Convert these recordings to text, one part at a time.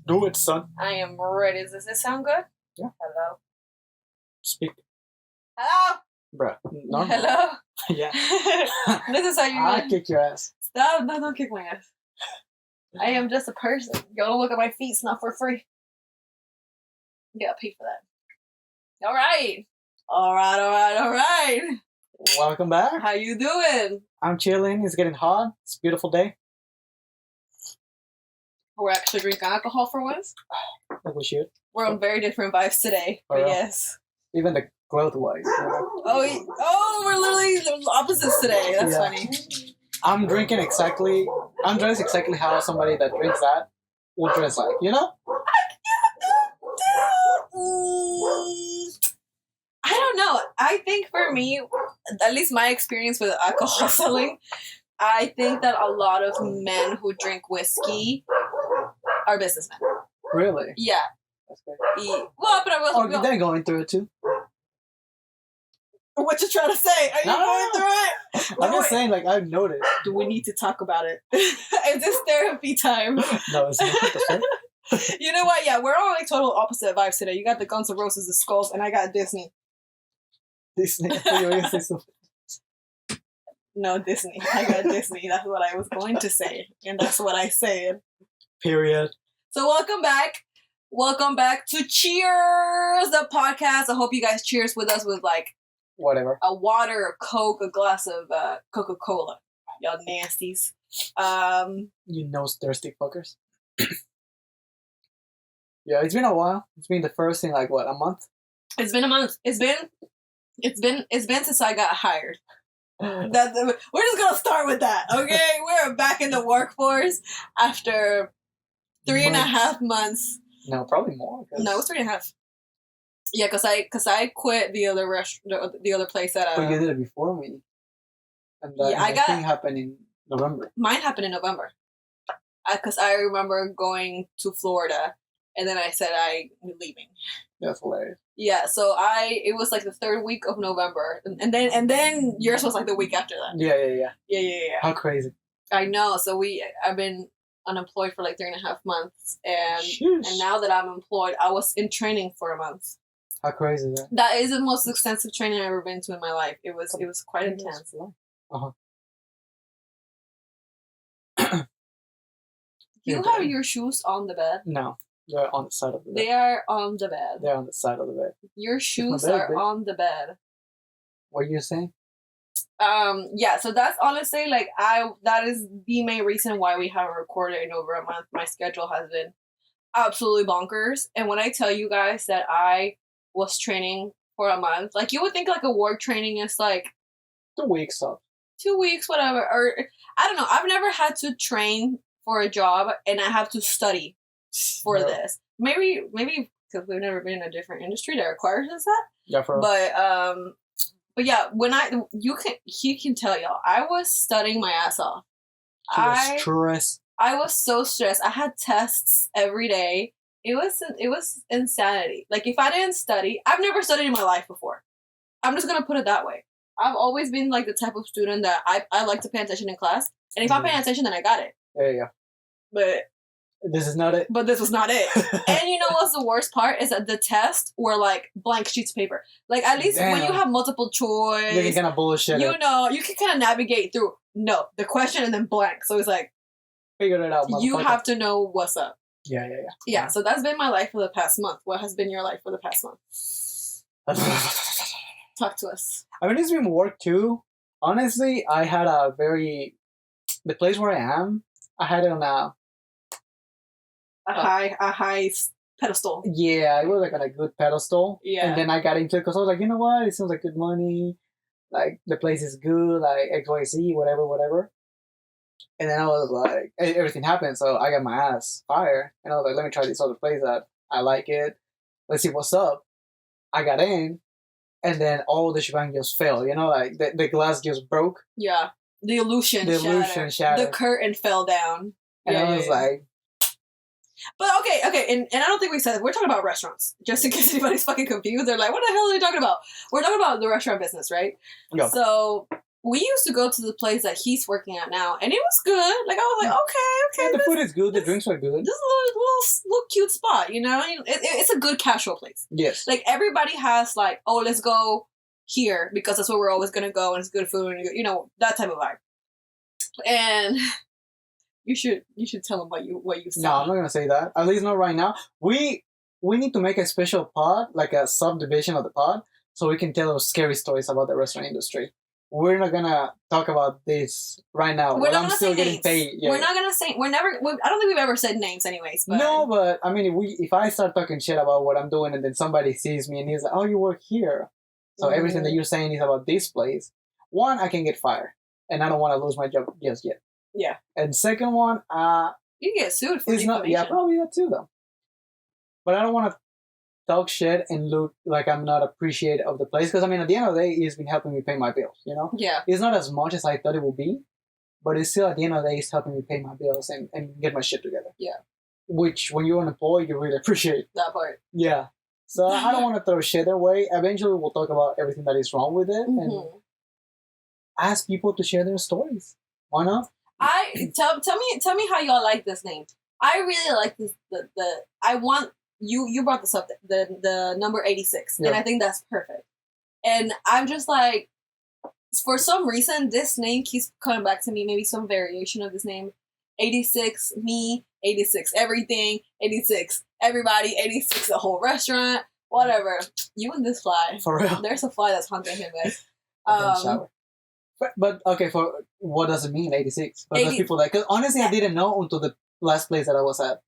Do it, son. I am ready. Does this sound good? Yeah. Hello. Speak. Hello. Bruh. Normal. Hello. Yeah. This is how you I'll kick your ass. Stop. No, don't kick my ass. I am just a person. Y'all don't look at my feet. It's not for free. You gotta pay for that. All right. Welcome back. How you doing? I'm chilling. It's getting hot. It's a beautiful day. We're actually drinking alcohol for once. Like we should. We're on very different vibes today. For But real. yes. Even the growth wise. Oh, we're literally the opposites today. That's Yeah. funny. I'm dressed exactly how somebody that drinks that would dress like, you know? I don't know. I think for me, at least my experience with alcohol selling, I think that a lot of men who drink whiskey are businessmen. Really? Yeah. That's great. Well, but I will. Oh, they're going through it too. What you trying to say? Are you going through it? I'm just saying, like, I've noticed. Do we need to talk about it? Is this therapy time? No, it's not the fuck. You know what? Yeah, we're on like total opposite vibes today. You got the Guns N' Roses, the Skulls, and I got Disney. Disney. I thought you were gonna say something. No, Disney. I got Disney. That's what I was going to say, and that's what I said. Period. So welcome back. Welcome back to Cheers, the podcast. I hope you guys cheers with us with like Whatever. a water, a Coke, a glass of Coca-Cola. Y'all nasties. You nose thirsty fuckers. Yeah, it's been a while. It's been the first in like what, a month? It's been a month. It's been since I got hired. We're just gonna start with that, okay? We're back in the workforce after 3.5 months. No, probably more. No, it's 3.5. Yeah, cause I quit the other the other place that. But you did it before me. And that yeah, thing happened in November. Mine happened in November. Cause I remember going to Florida, and then I said I'm leaving. That's hilarious. Yeah, so it was like the third week of November, and then yours was like the week after that. Yeah. Yeah. How crazy. I know. So I've been unemployed for like 3.5 months, and Sheesh. now that I'm employed, I was in training for a month. How crazy is that? That is the most extensive training I've ever been to in my life. It was quite intense. Uh-huh. You have your shoes on the bed. No, they're on the side of the bed. They are on the bed. They're on the side of the bed. Your shoes bed, are bitch. on the bed. What are you saying? Yeah, so that's honestly like that is the main reason why we haven't recorded in over a month. My schedule has been absolutely bonkers. And when I tell you guys that I was training for a month, like you would think like a work training is like 2 weeks off. 2 weeks, whatever. Or I don't know. I've never had to train for a job and I have to study for this. Maybe because we've never been in a different industry that requires us that. Yeah, for But yeah, when he can tell y'all, I was studying my ass off. stress. I was so stressed. I had tests every day. It was insanity. Like if I didn't study, I've never studied in my life before. I'm just gonna put it that way. I've always been like the type of student that I like to pay attention in class, and if I'm paying attention, then I got it. Yeah. But this is not it. But this was not it. And you know what's the worst part is that the tests were like blank sheets of paper. Like at least when you have multiple choice, You can kind of bullshit you it. know, you can kind of navigate through. No, the question and then blank. So it's like Figure it out. you have to know what's up. Yeah. Yeah. So that's been my life for the past month. What has been your life for the past month? Talk to us. I mean, it's been work too. Honestly, I had the place where I am, I had it on a high pedestal. Yeah, it was like on a good pedestal. Yeah. And then I got into it because I was like, you know what? It seems like good money. Like, the place is good, like XYZ, whatever. And then I was like, everything happened, so I got my ass fired. And I was like, let me try this other place that I like it. Let's see what's up. I got in, and then all the shebang just fell. You know, like the glass just broke. Yeah. The illusion shattered. The curtain fell down. And I was like... But okay, and I don't think we said it. We're talking about restaurants. Just in case anybody's fucking confused. They're like, what the hell are we talking about? We're talking about the restaurant business, right? Yeah. So we used to go to the place that he's working at now, and it was good. Like, I was like, okay. Yeah, the food is good. The drinks are good. Just a little little cute spot, you know? It's a good casual place. Yes. Like, everybody has, like, oh, let's go here because that's where we're always going to go and it's good food and, you know, that type of vibe. And you should tell them what you saw. No, I'm not gonna say that. At least not right now. We need to make a special pod, like a subdivision of the pod, so we can tell those scary stories about the restaurant industry. We're not gonna talk about this right now. We're not I'm gonna still say getting names. paid. Yeah. We're not gonna say. I don't think we've ever said names, anyways. But No, but I mean, if I start talking shit about what I'm doing, and then somebody sees me and he's like, "Oh, you work here," so everything that you're saying is about this place. One, I can get fired, and I don't want to lose my job just yet. Yeah. And second one, you can get sued for it's not. Yeah, probably that too, though. But I don't want to talk shit and look like I'm not appreciative of the place, because I mean, at the end of the day, he's been helping me pay my bills. You know. Yeah. It's not as much as I thought it would be, but it's still at the end of the day, it's helping me pay my bills and get my shit together. Yeah. Which, when you're unemployed, you really appreciate. That part. Yeah. So I don't want to throw shit their way. Eventually, we'll talk about everything that is wrong with it and ask people to share their stories. Why not? Tell me how y'all like this name. I really like this. I want you brought this up, the number 86, and I think that's perfect. And I'm just like, for some reason, this name keeps coming back to me. Maybe some variation of this name. 86 me, 86 everything, 86 everybody, 86 the whole restaurant, whatever. You and this fly. For real. There's a fly that's haunting him, guys. Shower. But okay, for what does it mean, 86? For those people that, because honestly, I didn't know until the last place that I was at.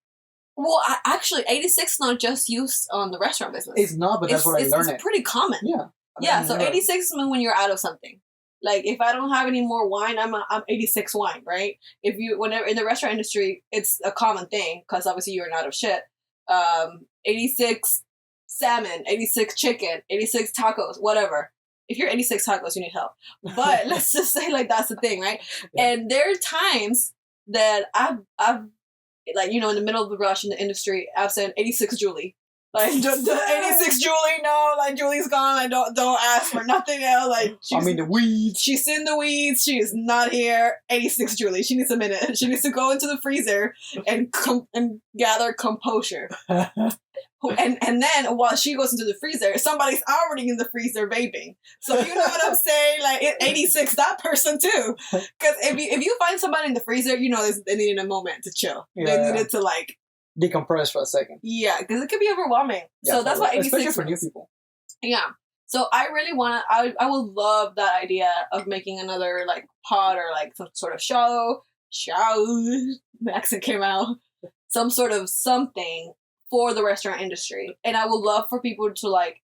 Well, actually, 86 is not just used on the restaurant business. It's not, but that's where I learned it. It's pretty common. Yeah. Yeah, so 86 is when you're out of something. Like, if I don't have any more wine, I'm 86 wine, right? Whenever in the restaurant industry, it's a common thing because obviously you're out of shit. 86 salmon, 86 chicken, 86 tacos, whatever. If you're 86 tacos, you need help. But let's just say, like, that's the thing, right? Yeah. And there are times that I've like, you know, in the middle of the rush in the industry, I've said 86 Julie. Like, 86 Julie, no, like, Julie's gone. I don't ask for nothing else. Like, I'm in the weeds. She's in the weeds. She is not here. 86 Julie. She needs a minute. She needs to go into the freezer and gather composure. And then while she goes into the freezer, somebody's already in the freezer vaping. So you know what I'm saying? Like, 86, that person too. Because if you find somebody in the freezer, you know they needed a moment to chill. Yeah, they needed to, like, decompress for a second. Yeah, because it could be overwhelming. Yeah, so that's why 86, especially for new people. Yeah. So I really want to. I would love that idea of making another, like, pod or, like, some sort of show. The accent came out. Some sort of something for the restaurant industry, and I would love for people to, like,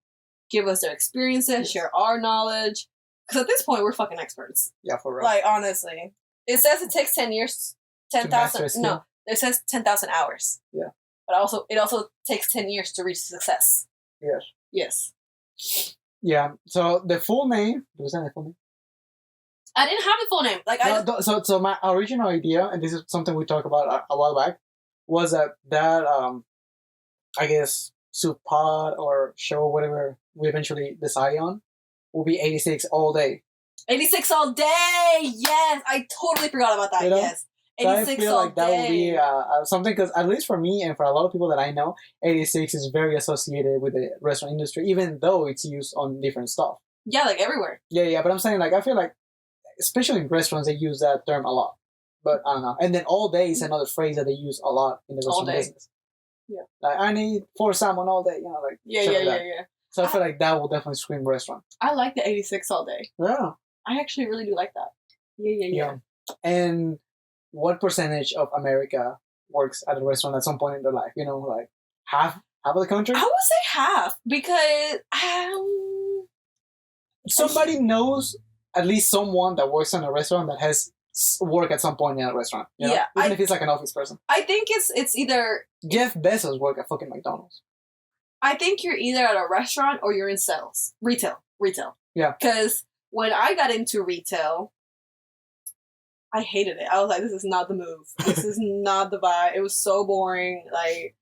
give us their experiences, share our knowledge. Because at this point, we're fucking experts. Yeah, for real. Like, honestly, it says it takes 10 years, 10,000. No. It says 10,000 hours. Yeah. But it also takes 10 years to reach success. Yes. Yes. Yeah. So the full name, was that the full name? I didn't have the full name. Like, so my original idea, and this is something we talked about a while back, was that I guess soup pod or show, whatever we eventually decide on, will be 86 all day. 86 all day. Yes, I totally forgot about that. You know? Yes. So I feel like that would be something, because at least for me and for a lot of people that I know, 86 is very associated with the restaurant industry, even though it's used on different stuff. Yeah, like everywhere. Yeah, but I'm saying, like, I feel like, especially in restaurants, they use that term a lot. But I don't know. And then all day is another phrase that they use a lot in the restaurant business. Yeah. Like, I need 4 salmon all day, you know, like. Yeah. So I feel like that will definitely scream restaurant. I like the 86 all day. Yeah. I actually really do like that. Yeah. And what percentage of America works at a restaurant at some point in their life? You know, like half of the country? I would say half, because somebody knows at least someone that works in a restaurant that has worked at some point in a restaurant. You know? Yeah. Even if it's like an office person. I think it's either... Jeff Bezos worked at fucking McDonald's. I think you're either at a restaurant or you're in sales. Retail. Yeah. Because when I got into retail, I hated it. I was like, this is not the move. This is not the vibe. It was so boring. Like,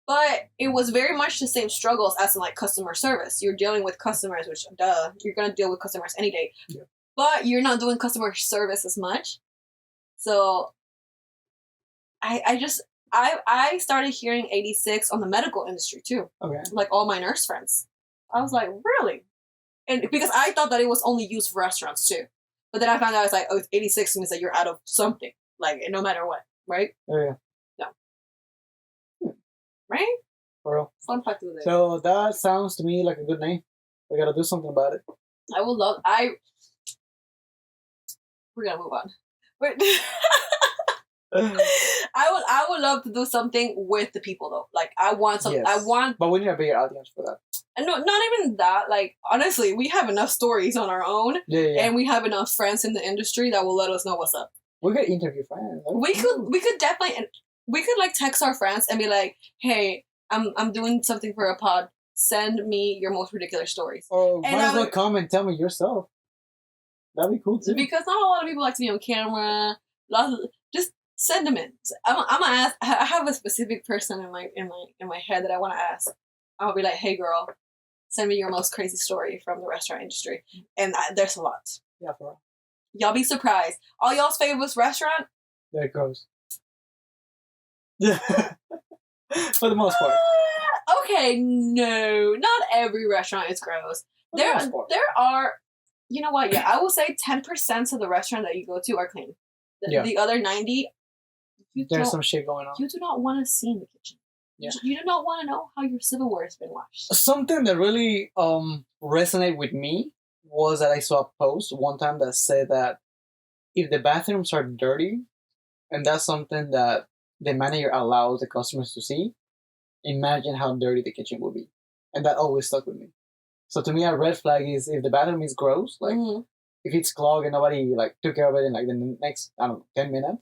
but it was very much the same struggles as in, like, customer service. You're dealing with customers, which, duh, you're going to deal with customers any day. Yeah. But you're not doing customer service as much. So I just, I started hearing 86 on the medical industry too. Okay. Like all my nurse friends. I was like, really? And because I thought that it was only used for restaurants too. But then I found out it's like, oh, it's 86 means that you're out of something. Like, no matter what, right? Oh, yeah. Right? For real. Fun fact of the day. So that sounds to me like a good name. We gotta do something about it. I would love. We're gonna move on. But I would love to do something with the people though. Like I want some. Yes. I want. But we need a bigger audience for that. And no, not even that. Like honestly, we have enough stories on our own, Yeah. and we have enough friends in the industry that will let us know what's up. We could interview friends. We could definitely, and we could like text our friends and be like, hey, I'm doing something for a pod. Send me your most ridiculous stories. Oh, And might as well come and tell me yourself. That'd be cool too. Because not a lot of people like to be on camera. Just send them in. I'm gonna ask. I have a specific person in my head that I want to ask. I'll be like, hey girl, send me your most crazy story from the restaurant industry, and there's a lot. Yeah, for real. Y'all be surprised. All y'all's favorite restaurant? There it goes. Yeah. For the most part. Okay, no, not every restaurant is gross. For the There most part. are. You know what? Yeah, I will say 10% of the restaurant that you go to are clean. The other 90, There's some shit going on. You do not want to see in the kitchen. Yeah. You do not want to know how your silverware has been washed. Something that really resonated with me was that I saw a post one time that said that if the bathrooms are dirty, and that's something that the manager allows the customers to see, imagine how dirty the kitchen will be. And that always stuck with me. So to me, a red flag is if the bathroom is gross, like if it's clogged and nobody like took care of it in like the next, I don't know, 10 minutes,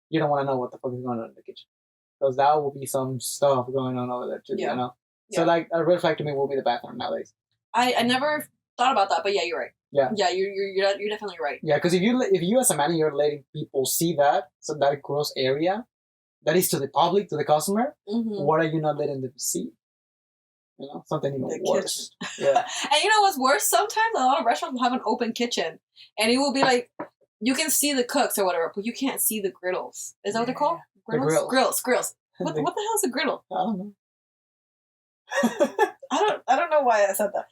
you don't want to know what the fuck is going on in the kitchen. Because that will be some stuff going on over there too, you know? So like a red flag to me will be the bathroom nowadays. I never thought about that, but yeah, you're right. Yeah. Yeah, you're definitely right. Yeah, because if you as a manager you're letting people see that, so that gross area, that is to the public, to the customer, what are you not letting them see? You know, something even worse. Yeah. And you know what's worse? Sometimes a lot of restaurants will have an open kitchen, and it will be like you can see the cooks or whatever, but you can't see the griddles. Is that what they're called? Griddles? Grills. What the hell is a griddle? I don't know. I don't know why I said that.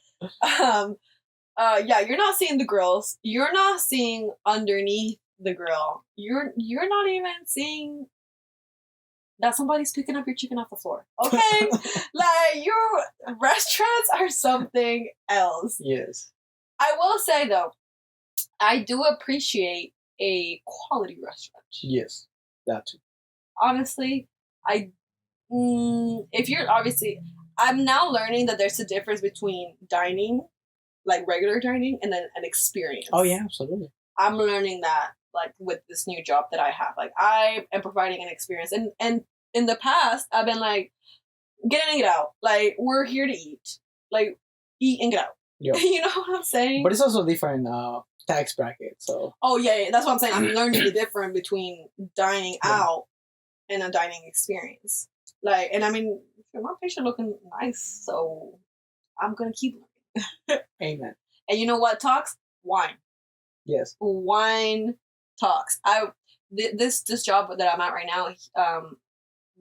Yeah, you're not seeing the grills. You're not seeing underneath the grill. You're not even seeing that somebody's picking up your chicken off the floor. Okay? Like, your restaurants are something else. Yes. I will say, though, I do appreciate a quality restaurant. Yes, that too. Honestly, if you're obviously, I'm now learning that there's a difference between dining, like regular dining, and then an experience. Oh, yeah, absolutely. I'm learning that, like, with this new job that I have. Like, I am providing an experience. And in the past, I've been like, get in and get out. Like, we're here to eat. Like, eat and get out. Yep. You know what I'm saying? But it's also different tax bracket, so. Oh, yeah, that's what I'm saying. I'm learning the difference between dining out and a dining experience. Like, and I mean, my picture looking nice, so I'm going to keep learning. Amen. And you know what talks? Wine. Yes. Wine talks. This job that I'm at right now,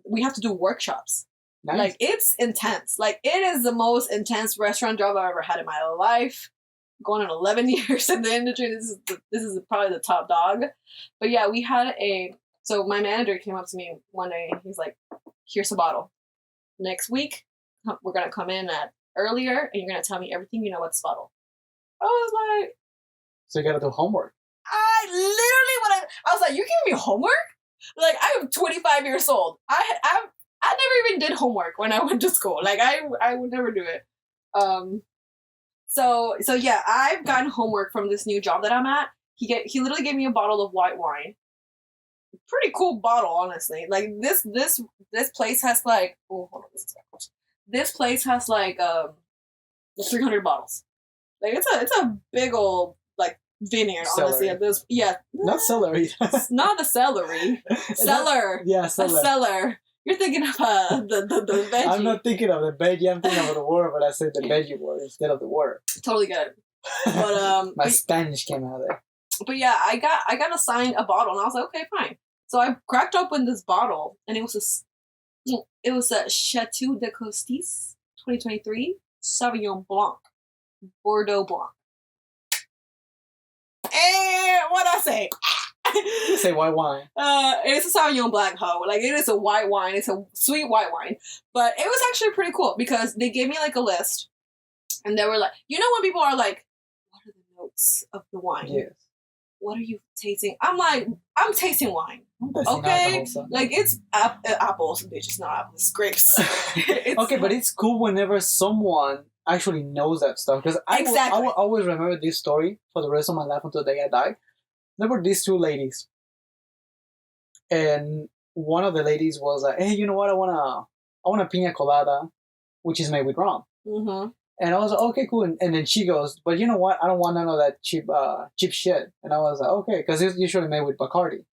we have to do workshops. Nice. Like, it's intense. Like, it is the most intense restaurant job I've ever had in my life. Going on 11 years in the industry. This is probably the top dog. But yeah, we had so my manager came up to me one day and he's like, here's a bottle. Next week, we're going to come in at earlier and you're going to tell me everything you know about this bottle. I was like... So you got to do homework. I literally, I was like, you're giving me homework? Like, I'm 25 years old. I never even did homework when I went to school. Like, I would never do it. So yeah, I've gotten homework from this new job that I'm at. He literally gave me a bottle of white wine. Pretty cool bottle, honestly. Like, this place has like, oh, hold on, this place has like 300 bottles. Like, it's a big old like vineyard, honestly. At this, yeah, not celery. Not the celery. Cellar. Yeah, cellar. A cellar. You're thinking of the veggie. I'm not thinking of the veggie. I'm thinking of the word, but I said the veggie word instead of the word. Totally good. But my Spanish came out there. But yeah, I got assigned a bottle, and I was like, okay, fine. So I cracked open this bottle, and it was It was a Chateau de Costis 2023 Sauvignon Blanc, Bordeaux Blanc. And what I say? You say white wine. It's a Sauvignon Blanc, ho. Like, it is a white wine. It's a sweet white wine. But it was actually pretty cool because they gave me, like, a list. And they were like, you know when people are like, what are the notes of the wine? Yes. What are you tasting? I'm like, I'm tasting wine. That's Okay? alcohol, son. Like, it's apples, bitch. It's not apples. It's grapes. Okay, but it's cool whenever someone actually knows that stuff. Because I Exactly. will always remember this story for the rest of my life until the day I die. There were these two ladies. And one of the ladies was like, hey, you know what? I want a pina colada, which is made with rum. Mm-hmm. And I was like, okay, cool. And then she goes, but you know what? I don't want none of that cheap shit. And I was like, okay, because it's usually made with Bacardi.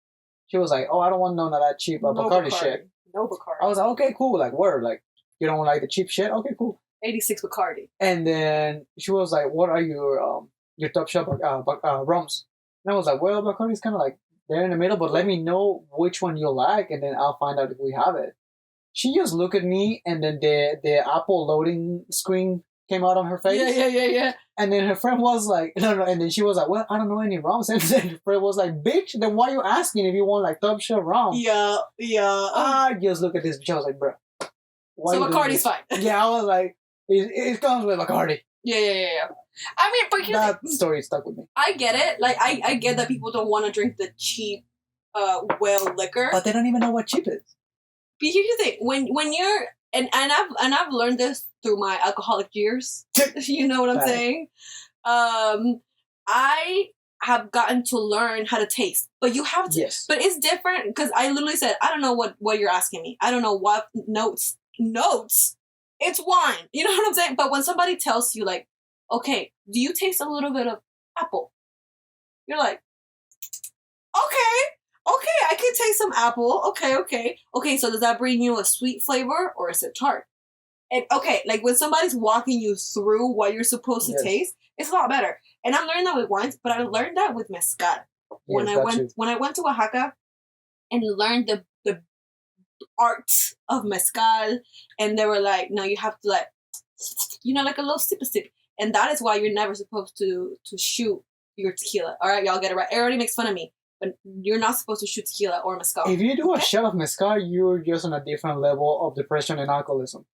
She was like, oh, I don't want none of that cheap Bacardi shit. No Bacardi. I was like, okay, cool. Like, word. Like, you don't like the cheap shit? Okay, cool. 86 Bacardi. And then she was like, what are your top shelf rums? And I was like, well, Bacardi's kind of like there in the middle, but let me know which one you like, and then I'll find out if we have it. She just looked at me, and then the Apple loading screen came out on her face. Yeah. And then her friend was like, no. And then she was like, well, I don't know any rums. And then her friend was like, bitch, then why are you asking if you want like top shelf rum? Yeah. I just look at this bitch. I was like, bro. So Bacardi's fine. Yeah, I was like, it comes with Bacardi. Yeah. I mean, but that story stuck with me. I get it. Like, I get that people don't want to drink the cheap, whale liquor. But they don't even know what cheap is. But here's the thing: when you're and I've learned this through my alcoholic years. You know what I'm saying? I have gotten to learn how to taste, but you have to. Yes. But it's different because I literally said, I don't know what you're asking me. I don't know what notes. It's wine. You know what I'm saying? But when somebody tells you, like, okay, do you taste a little bit of apple? You're like, okay, I can taste some apple. Okay, so does that bring you a sweet flavor or is it tart? And okay, like when somebody's walking you through what you're supposed to taste, it's a lot better. And I'm learning that with wines, but I learned that with mezcal. When I went to Oaxaca and learned the art of mezcal, and they were like, no, you have to like, like a little sip. And that is why you're never supposed to shoot your tequila. All right, y'all get it right. Everybody makes fun of me, but you're not supposed to shoot tequila or mezcal. If you do a shot of mezcal, you're just on a different level of depression and alcoholism.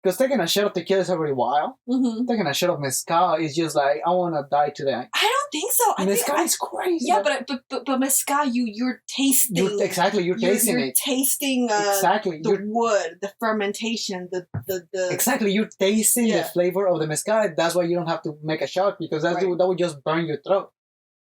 Because taking a shot of tequila is already wild. Mm-hmm. Taking a shot of mezcal is just like, I want to die today. I don't think so. Mezcal is crazy. Yeah, but mezcal, you're tasting. You're tasting you're it. Tasting exactly. The wood, the fermentation, the Exactly, you're tasting the flavor of the mezcal. That's why you don't have to make a shot, because that would just burn your throat.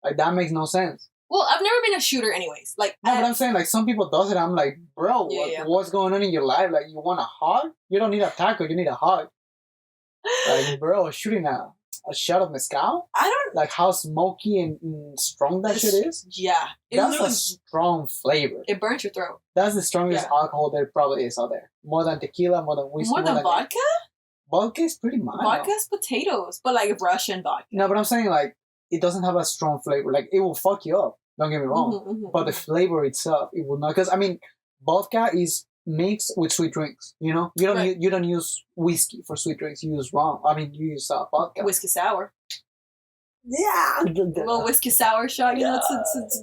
Like, that makes no sense. Well, I've never been a shooter anyways. Like, no, but I'm saying, like, some people does it. I'm like, bro, what's going on in your life? Like, you want a hug? You don't need a taco, you need a hug. Like, bro, shooting a shot of mezcal? I don't... Like, how smoky and strong that shit is? Yeah. That's a strong flavor. It burns your throat. That's the strongest alcohol there probably is out there. More than tequila, more than whiskey. More than vodka? Vodka is pretty mild. Vodka is potatoes, but like Russian vodka. No, but I'm saying, like, it doesn't have a strong flavor. Like, it will fuck you up. Don't get me wrong. But the flavor itself, it will not. Because, I mean, vodka is mixed with sweet drinks. You know? You don't use whiskey for sweet drinks. You use rum. I mean, you use vodka. Whiskey sour. Yeah. A little whiskey sour shot, you know?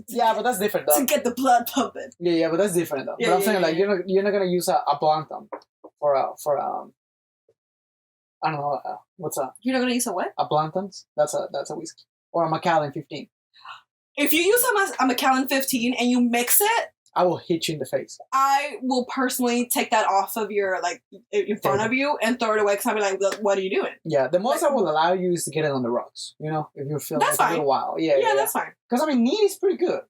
Yeah, but that's different, though. To get the blood pumping. Yeah, but that's different, though. But I'm saying, like, you're not going to use a Blanton for I don't know, what's that? You're not going to use a what? A Blanton's? That's a whiskey. Or a Macallan 15. If you use a Macallan 15 and you mix it, I will hit you in the face. I will personally take that off of your, like, in front of you and throw it away because I'll be like, what are you doing? Yeah, the most I will allow you is to get it on the rocks, you know, if you feel like a little while. Yeah, that's fine. Because, I mean, neat is pretty good.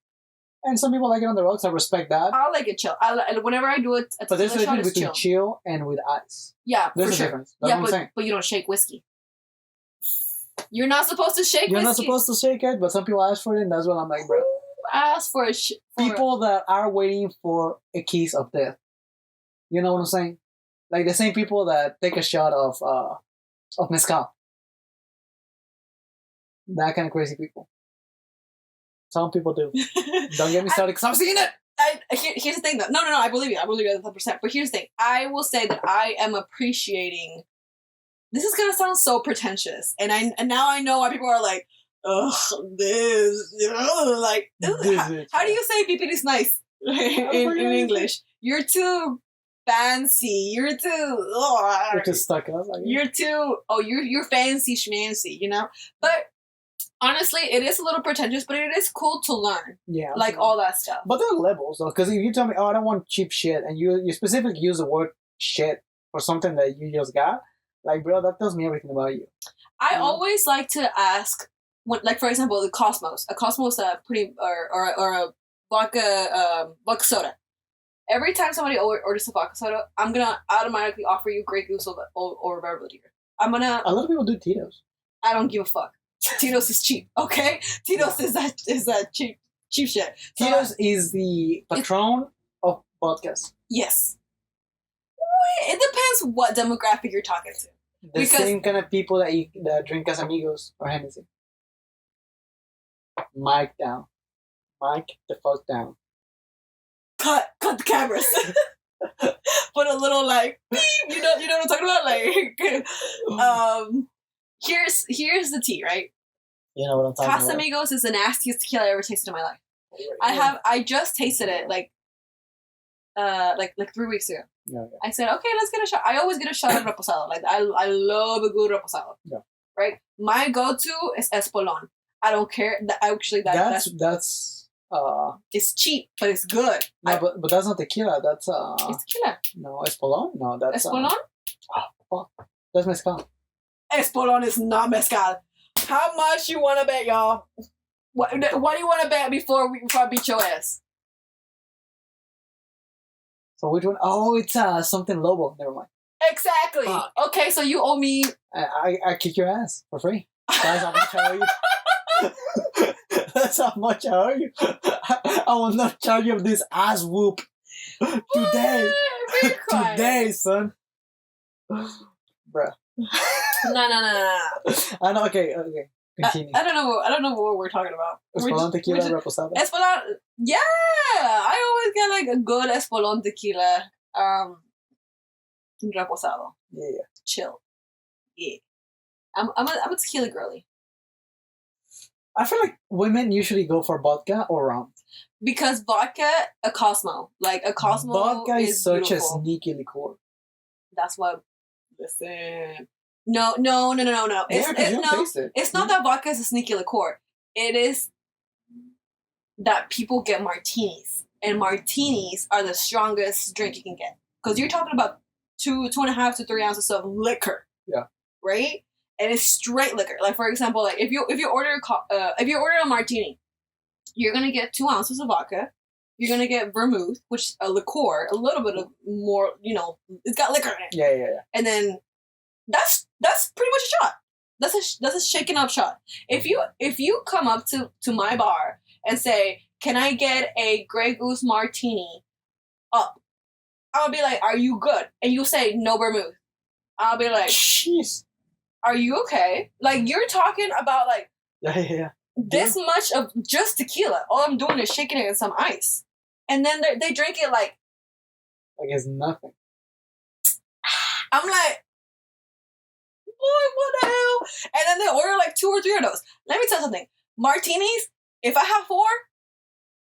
And some people like it on the rocks. I respect that. I like it chill. Whenever I do it, but there's a difference between chill and with ice. Yeah, there's a difference. That's what I'm saying. But you don't shake whiskey. You're not supposed to shake whiskey. You're not supposed to shake it, but some people ask for it, and that's what I'm like, bro. Ask for people that are waiting for a kiss of death. You know what I'm saying? Like the same people that take a shot of mezcal. That kind of crazy people. Some people do. Don't get me started because I'm seeing it. Here's the thing, though. No, I believe you. I believe you 100%. But here's the thing. I will say that I am appreciating. This is gonna sound so pretentious, and now I know why people are like, ugh, this, like, how do you say "pipit is nice" in English? You're too fancy. You're too stuck up. You're too. Oh, you're fancy schmancy, But honestly, it is a little pretentious, but it is cool to learn. Yeah. Like all that stuff. But there are levels, though. Because if you tell me, oh, I don't want cheap shit, and you specifically use the word shit for something that you just got, like, bro, that tells me everything about you. I always like to ask, like, for example, the Cosmos. A Cosmos or a vodka soda. Every time somebody orders a vodka soda, I'm going to automatically offer you Grey Goose or Belvedere. A lot of people do Tito's. I don't give a fuck. Tito's is cheap, okay? Tito's is that cheap shit. Tito's is the patron of vodkas. Yes. It depends what demographic you're talking to. The same kind of people that drink Casamigos or Hennessy. Mic down. Mic the fuck down. Cut the cameras. Put a little like beep, you know what I'm talking about? Like here's the tea, right? You know what I'm talking about. Casamigos is the nastiest tequila I ever tasted in my life. I just tasted it like 3 weeks ago. Yeah. I said, okay, let's get a shot. I always get a shot of reposado. Like I love a good reposado. Yeah. Right? My go-to is Espolon. I don't care. That's it's cheap, but it's good. No, but that's not tequila. That's it's tequila. No, Espolon. No, that's Espolon. Fuck. That's mezcal. Espolon is not mezcal. How much you want to bet, y'all? What do you want to bet before I beat your ass? So which one? Oh, it's something Lobo. Never mind. Exactly. Okay, so you owe me. I kick your ass for free. That's how much I owe you. That's how much I owe you. I will not charge you this ass whoop today. Today, son. Bruh. No. I know. Okay. Continue. I don't know what we're talking about. Espolon tequila reposado. Espolon. Yeah, I always get like a good Espolon tequila. Reposado. Yeah. Chill. Yeah. I'm a tequila girly. I feel like women usually go for vodka or rum. Because vodka, a Cosmo. Like a Cosmo vodka is such beautiful. a sneaky liqueur. That's what. Listen. No. It's not that vodka is a sneaky liqueur. It is that people get martinis, and martinis are the strongest drink you can get. Because you're talking about 2.5 to 3 ounces of liquor. Yeah. Right. And it's straight liquor. Like for example, like if you order a martini, you're gonna get 2 ounces of vodka. You're gonna get vermouth, which is a liqueur, a little bit of more. It's got liquor in it. Yeah. And then that's pretty much a shot. That's a shaken up shot. If you come up to my bar and say, "Can I get a Grey Goose martini?" Up, I'll be like, "Are you good?" And you say, "No vermouth." I'll be like, "Jeez, are you okay?" Like you're talking about like this much of just tequila. All I'm doing is shaking it in some ice, and then they drink it like it's nothing. I'm like, boy, what the hell? And then they order like 2 or 3 of those. Let me tell you something. Martinis, if I have 4,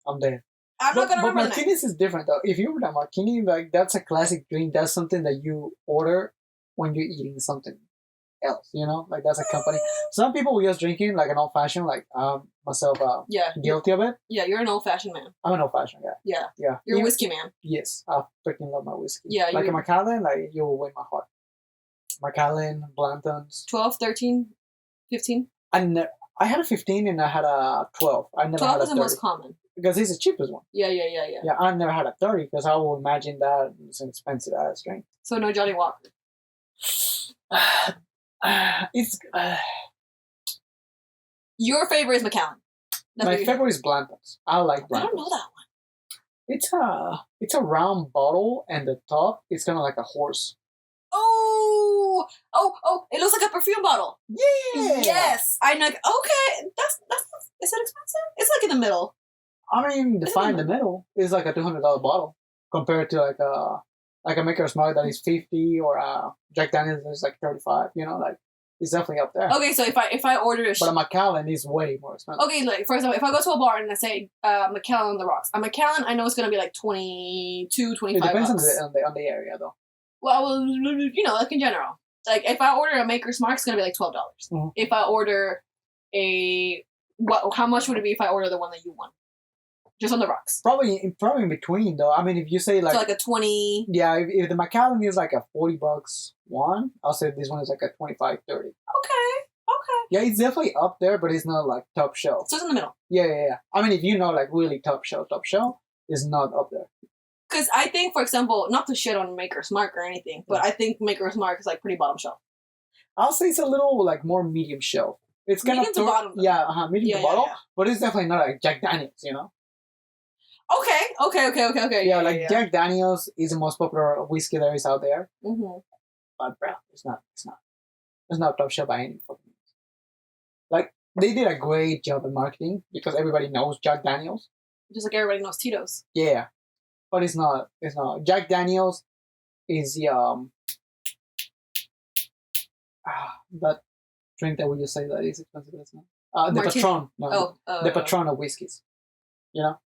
I'm dead. I'm not gonna remember. But martinis is different though. If you order a martini, like that's a classic drink. That's something that you order when you're eating something else. Like that's a company. Some people will just drinking like an old fashioned. Like myself, guilty of it. Yeah, you're an old fashioned man. I'm an old fashioned guy. Yeah. You're a whiskey man. Yes, I freaking love my whiskey. Yeah, like a Macallan, like you will win my heart. Macallan, Blanton's. 12, 13, 15? I had a 15 and I had a 12. I never 12 had a 30. is the most common. Because it's the cheapest one. Yeah. Yeah, I never had a 30 because I would imagine that it's an expensive ass drink. So no Johnny Walker. It's your favorite is Macallan. My favorite is Blanton's. I like Blanton's. I don't know that It's one. It's a round bottle and the top is kind of like a horse. Oh! It looks like a perfume bottle. Yeah. Yes, I know. Okay, that's. Is that expensive? It's like in the middle. I mean, the fine in the middle is like a $200 bottle compared to like a Maker's Mark that is 50 or Jack Daniels is like 35. You know, like it's definitely up there. Okay, so if I order a But a Macallan is way more expensive. okay, like for example, if I go to a bar and I say Macallan on the rocks, a Macallan I know it's gonna be like 22, 25 It depends on bucks. on the area though. Well, you know, like in general, like if I order a Maker's Mark, it's gonna be like $12. Mm-hmm. If I order how much would it be if I order the one that you want? Just on the rocks. Probably in between though. I mean, if you say like So like a 20. yeah, if the Macallan is like a $40 one, I'll say this one is like a 25, 30. Okay. Yeah, it's definitely up there, but it's not like top shelf. So it's in the middle. Yeah. I mean, if you know like really top shelf, is not up there. Because I think, for example, not to shit on Maker's Mark or anything, but I think Maker's Mark is like pretty bottom shelf. I'll say it's a little like more medium shelf. It's kind medium of to bottom. Though. Yeah, medium to bottom, yeah. but it's definitely not like Jack Daniels, you know. Okay. Yeah, like Jack Daniels is the most popular whiskey there is out there. Mm-hmm. But bro, it's not top shelf by any fucking means. Like they did a great job in marketing because everybody knows Jack Daniels. Just like everybody knows Tito's. Yeah, but it's not. Jack Daniels is the that drink that we just say that is expensive. That's not the Patron. No, the Patron of whiskeys. You know.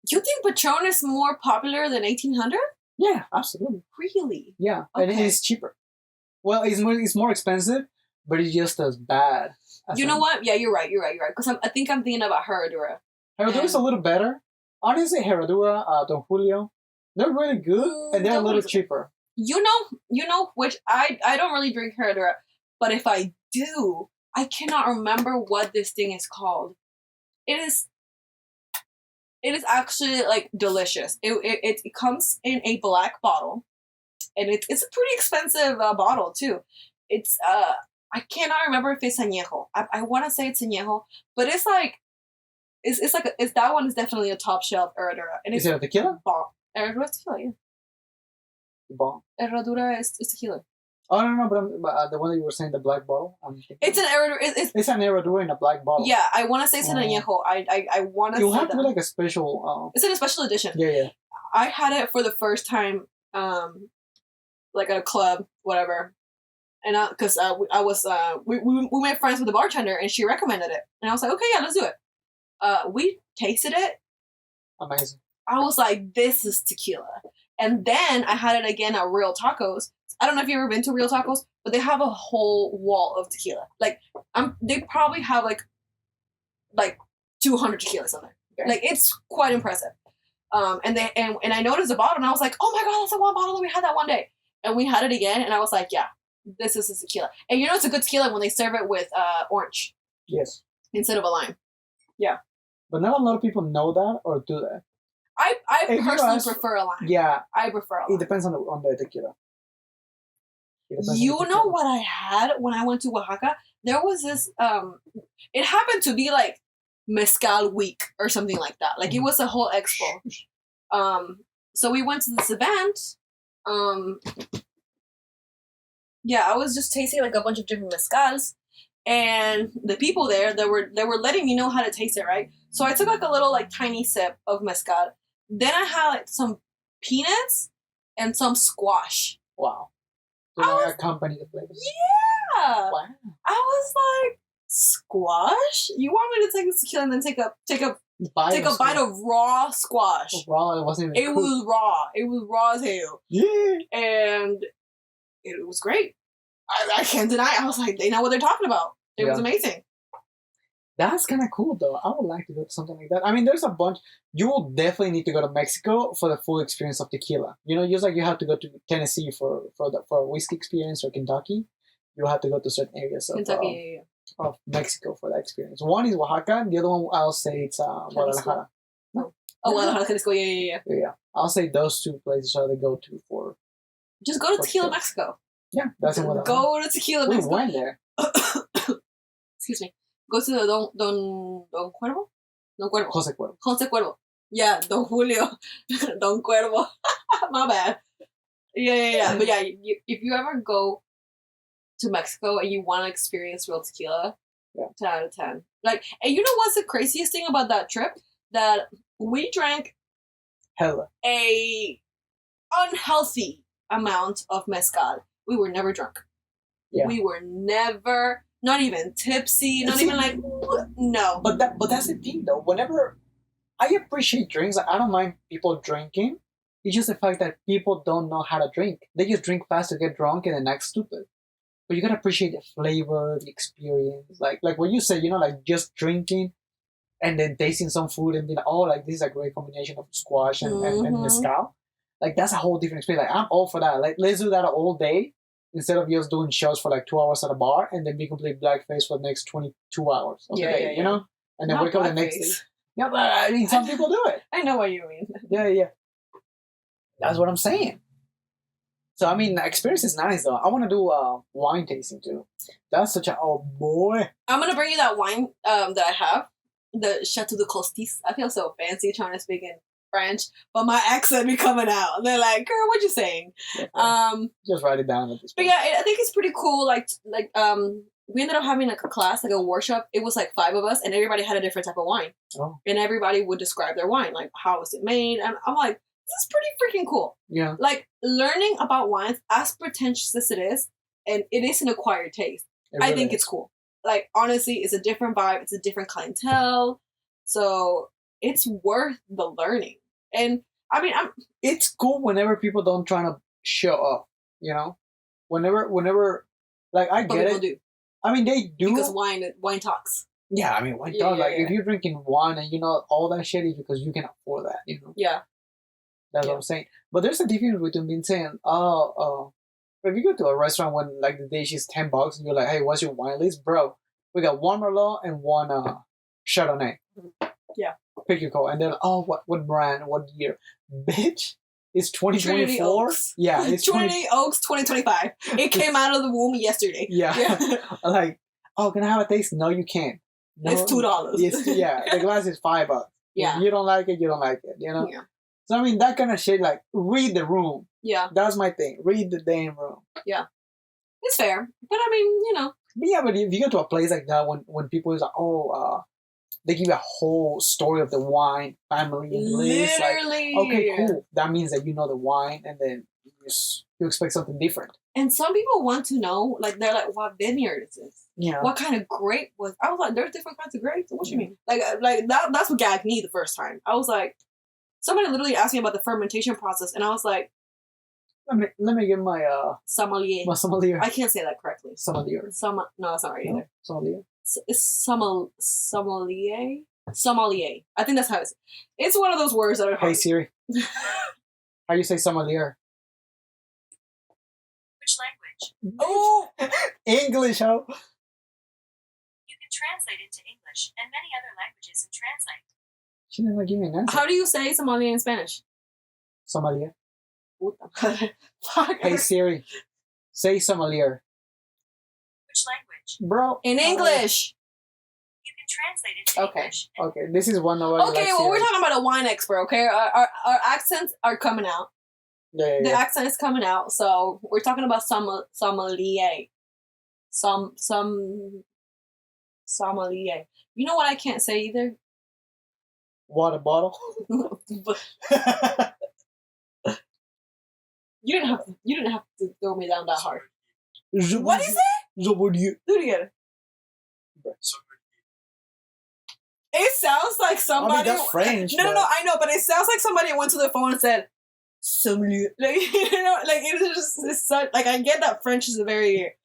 You think Patron is more popular than 1800? Yeah, absolutely. Really? Yeah, okay. And it is cheaper. Well, it's more expensive, but it's just as bad. You know what? Yeah, you're right. Because I think I'm thinking about Herradura. Herradura's a little better. Honestly, Herradura, Don Julio, they're really good, and they're a little cheaper. You know, which I don't really drink Herradura, but if I do, I cannot remember what this thing is called. It is actually like delicious. It comes in a black bottle, and it's a pretty expensive bottle too. It's I cannot remember if it's añejo. I want to say it's añejo, but it's like it's that one is definitely a top shelf Herradura. And is it a tequila? Bomb. Herradura is tequila, yeah. Bomb. Herradura is tequila. Oh no, but the one that you were saying, the black bottle. It's an Herradura. It's an Herradura in a black bottle. Yeah, I want to say it's an añejo. I want to. You have to be like a special. It's in a special edition. Yeah. I had it for the first time, like at a club, whatever, and because I was we made friends with the bartender, and she recommended it, and I was like, okay, yeah, let's do it. We tasted it. Amazing. I was like, this is tequila, and then I had it again at Real Tacos. I don't know if you've ever been to Real Tacos, but they have a whole wall of tequila. Like, they probably have like 200 tequilas on there. Okay. Like, it's quite impressive. And I noticed the bottle, and I was like, oh my god, that's the one bottle that we had that one day. And we had it again, and I was like, yeah, this is a tequila. And you know it's a good tequila when they serve it with orange. Yes. Instead of a lime. Yeah. But not a lot of people know that or do that. I personally prefer a lime. Yeah. I prefer a lime. It depends on the tequila. You know what I had when I went to Oaxaca? There was this, it happened to be like Mezcal Week or something like that. Like, it was a whole expo. So we went to this event. Yeah, I was just tasting like a bunch of different mezcals. And the people there, they were letting me know how to taste it, right? So I took like a little like tiny sip of mezcal. Then I had like some peanuts and some squash. Wow. To accompany the flavors. Yeah. Wow. I was like, squash? You want me to take this tequila and then take a bite of raw squash? Raw, it wasn't even cooked. Was raw. It was raw as hell. Yeah. And it was great. I can't deny it. I was like, they know what they're talking about. It was amazing. That's kind of cool, though. I would like to go to something like that. I mean, there's a bunch. You will definitely need to go to Mexico for the full experience of tequila. You know, just like you have to go to Tennessee for a whiskey experience, or Kentucky, you have to go to certain areas of Mexico for that experience. One is Oaxaca, the other one I'll say it's Guadalajara. No. Oh, Guadalajara, Jalisco, yeah. I'll say those two places are the go-to for. Just go to Tequila Mexico. Yeah, that's in Guadalajara. Go to Tequila Mexico. We went there. Excuse me. Go to the Don Cuervo? Don Cuervo. Jose Cuervo. Jose Cuervo. Yeah, Don Julio. Don Cuervo. My bad. Yeah. But yeah, if you ever go to Mexico and you want to experience real tequila, 10 out of 10. Like, and you know what's the craziest thing about that trip? that we drank Hella. a unhealthy amount of mezcal. We were never drunk. Yeah. We were never, not even tipsy, not See, even like, no. But that's the thing though. Whenever I appreciate drinks, like, I don't mind people drinking. It's just the fact that people don't know how to drink. They just drink fast to get drunk and then act stupid. But you gotta appreciate the flavor, the experience. Like what you said, like just drinking and then tasting some food and being like, oh, like this is a great combination of squash and mezcal. Like that's a whole different experience. Like I'm all for that. Like let's do that all day instead of just doing shows for like 2 hours at a bar and then be complete blackface for the next 22 hours of the day, you know? And then Not wake up the next day. blackface. Yeah, but I mean, some people do it. I know what you mean. Yeah. That's what I'm saying. So, I mean, the experience is nice, though. I want to do wine tasting, too. That's such a... Oh, boy. I'm going to bring you that wine that I have. The Chateau de Costis. I feel so fancy trying to speak in French, but my accent be coming out. They're like, girl, what you saying? Just write it down at this point. But yeah, I think it's pretty cool. Like, we ended up having like a class, like a workshop. It was like 5 of us, and everybody had a different type of wine. Oh. And everybody would describe their wine, like how is it made. And I'm like, this is pretty freaking cool. Yeah. Like learning about wines, as pretentious as it is, and it is an acquired taste. I think it's cool. Like honestly, it's a different vibe. It's a different clientele, so it's worth the learning. And I mean, it's cool whenever people don't try to show up. You know, whenever, like I get it. Do. I mean, they do because wine talks. Yeah, I mean, wine talks. Like if you're drinking wine and you know all that shit is because you can afford that. You know. Yeah. That's what I'm saying. But there's a difference between being saying, if you go to a restaurant when like the dish is $10 and you're like, hey, what's your wine list, bro? We got one Merlot and one Chardonnay. Yeah. Pick your call, and they're like, oh, what brand, what year, bitch? It's 2024. Yeah, it's Trinity Oaks 2025. It came out of the womb yesterday. Yeah. Like, oh, can I have a taste? No, you can't. No, it's $2. The glass is $5. Yeah. If you don't like it, you don't like it. You know. Yeah. So I mean, that kind of shit. Like, read the room. Yeah. That's my thing. Read the damn room. Yeah. It's fair, but I mean, you know. But yeah, but if you go to a place like that, when people is like, they give you a whole story of the wine, family, and list. Literally. Like, okay, cool. That means that you know the wine, and then you expect something different. And some people want to know, like, they're like, what vineyard is this? Yeah. What kind of grape was? I was like, there's different kinds of grapes. What you mean? Like that's what gagged me the first time. I was like, somebody literally asked me about the fermentation process, and I was like, let me get my sommelier. My sommelier. I can't say that correctly. Sommelier. No, that's not right either. Sommelier. It's sommelier. Sommelier. I think that's how it's. It's one of those words that are hard. Hey Siri. How you say sommelier? Which language? Oh, English, ho. You can translate it to English and many other languages in Translate. She never gave me an answer. how do you say sommelier in Spanish? Sommelier. Fuck. Hey Siri, say sommelier. Which language? Bro. In English. You can translate it to English. Okay, this is one of Okay, well, we're talking about a wine expert, okay? Our accents are coming out. Yeah. The accent is coming out, so we're talking about sommelier. Sommelier. You know what I can't say either? Water bottle. You didn't have to throw me down that hard. What What do you say? Sommelier. Do it again. It sounds like somebody. I mean, that's French. No, I know, but it sounds like somebody went to their phone and said, "Sommelier." Like, you know, like it is just it's such, like I get that French is a very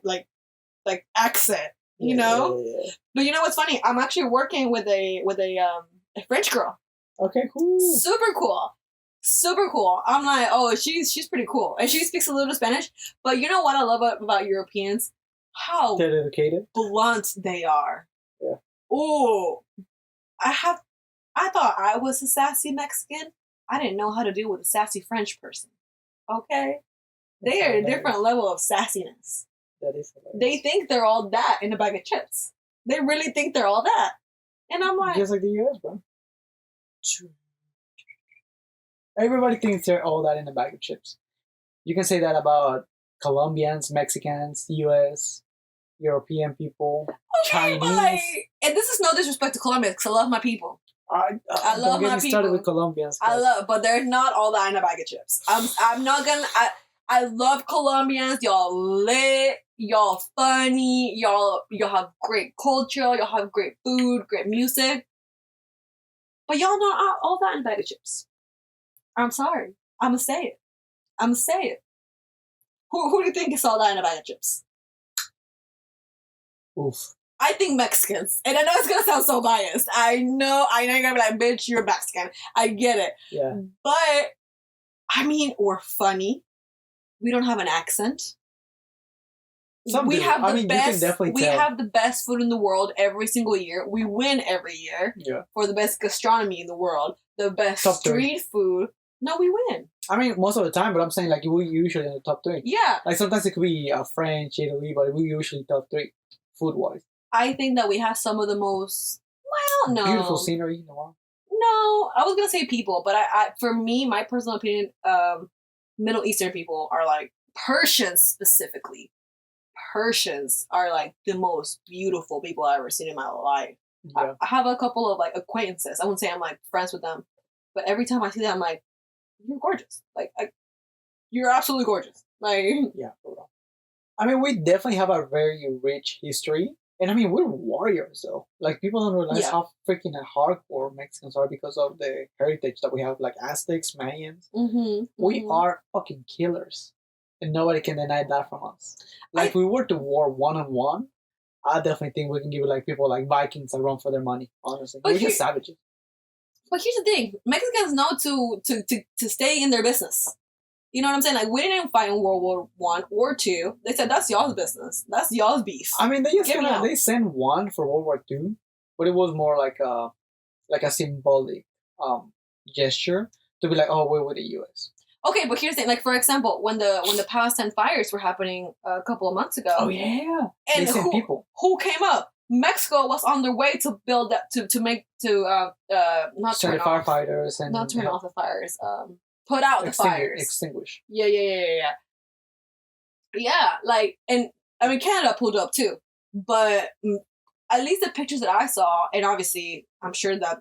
like accent, you know. Yeah. But you know what's funny? I'm actually working with a French girl. Okay, cool. Super cool. I'm like, oh, she's pretty cool, and she speaks a little Spanish. But you know what I love about Europeans? How They're educated. blunt they are. Yeah. Oh, I thought I was a sassy Mexican. I didn't know how to deal with a sassy French person. Okay, they are a different level of sassiness. That is hilarious. They think they're all that in a bag of chips. They really think they're all that, and I'm like, just like the US, bro. Everybody thinks they're all that in a bag of chips. You can say that about Colombians, Mexicans, US, European people, okay, Chinese. but like, and this is no disrespect to Colombia, because I love my people. I love don't get my me started people. with Colombians. I 'cause- love, but they're not all that in a bag of chips. I'm not gonna. I love Colombians. Y'all lit. Y'all funny. Y'all have great culture. Y'all have great food, great music. But y'all not all that in a bag of chips. I'm sorry. I'ma say it. Who do you think is all that in a bag of chips? Oof. I think Mexicans. And I know it's gonna sound so biased. I know you're gonna be like, bitch, you're Mexican. I get it. Yeah. But I mean, we're funny. We don't have an accent. Some we do. have the I mean, you can best. definitely We tell. have the best food in the world every single year. We win every year Yeah. for the best gastronomy in the world, the best Top three. street food. No, we win. I mean, most of the time, but I'm saying like we usually in the top 3. Yeah, Like sometimes it could be French, Italy, but we usually top 3 food wise. I think that we have some of the most. Well, no, Beautiful scenery in the world. no. I was gonna say people, but I for me, my personal opinion, Middle Eastern people are like Persians specifically. Persians are like the most beautiful people I've ever seen in my life. Yeah. I have a couple of like acquaintances. I wouldn't say I'm like friends with them, but every time I see them, I'm like, you're gorgeous. Like, you're absolutely gorgeous. Like, Yeah. For real. I mean, we definitely have a very rich history. And I mean, we're warriors, though. Like, people don't realize Yeah. how freaking hardcore Mexicans are because of the heritage that we have, like Aztecs, Mayans. We are fucking killers. And nobody can deny that from us. Like, if we were to war one-on-one, I definitely think we can give like people like Vikings a run for their money, honestly. But We're just savages. But here's the thing: Mexicans know to stay in their business. You know what I'm saying? Like, we didn't fight in World War One or Two. They said that's y'all's business. That's y'all's beef. I mean, they just Get me out. they sent one for World War II, but it was more like a symbolic gesture to be like, oh, we're with the U.S. Okay, but here's the thing: like, for example, when the Palestine fires were happening a couple of months ago, Oh yeah, and they sent people. who came up? Mexico was on their way to build that to not Send turn the off, firefighters and not turn off the fires, put out the fires. extinguish. Yeah. Yeah, like, and I mean, Canada pulled up too, but at least the pictures that I saw, and obviously, I'm sure that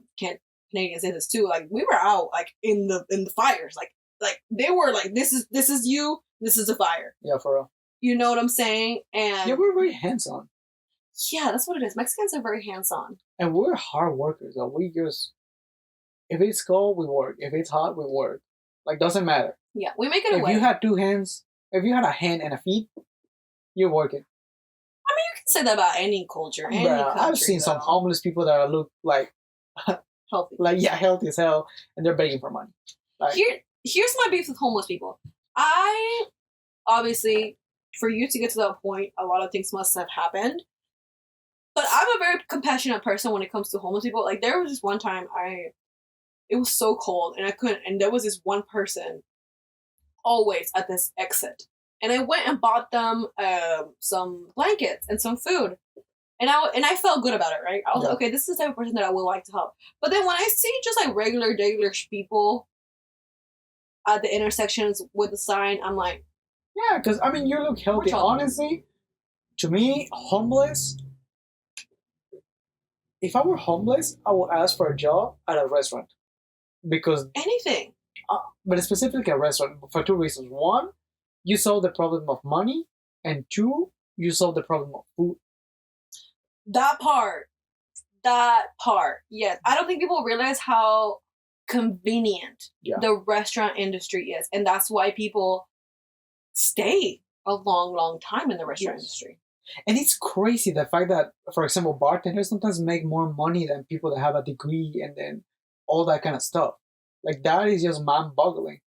Canadians say this too. Like, we were out like in the fires, like they were like, this is you, this is a fire. Yeah, for real. You know what I'm saying? And Yeah, we're very hands-on, yeah, that's what it is. Mexicans are very hands-on. and we're hard workers. Though we just, if it's cold, we work. If it's hot, we work. Like, doesn't matter. Yeah, we make it If away. you had 2 hands, if you had a hand and a feet, you're working. You can say that about any culture, any Bruh, country. I've seen some though. homeless people that look like Healthy. healthy as hell, and they're begging for money. Like, Here's my beef with homeless people. I obviously, for you to get to that point, a lot of things must have happened. But I'm a very compassionate person when it comes to homeless people. Like, there was this one time it was so cold and I couldn't, and there was this one person always at this exit, and I went and bought them some blankets and some food. And I felt good about it, right? I was like, okay, this is the type of person that I would like to help. But then when I see just like regular people at the intersections with the sign, I'm like, yeah, because I mean, you look healthy. y'all doing? Honestly, to me, homeless. If I were homeless, I would ask for a job at a restaurant, because, anything. but specifically a restaurant for 2 reasons. One, you solve the problem of money, and 2, you solve the problem of food. That part. Yes. I don't think people realize how convenient Yeah. the restaurant industry is. And that's why people stay a long, long time in the restaurant Yes. industry. And it's crazy the fact that, for example, bartenders sometimes make more money than people that have a degree and then all that kind of stuff. Like, that is just mind-boggling.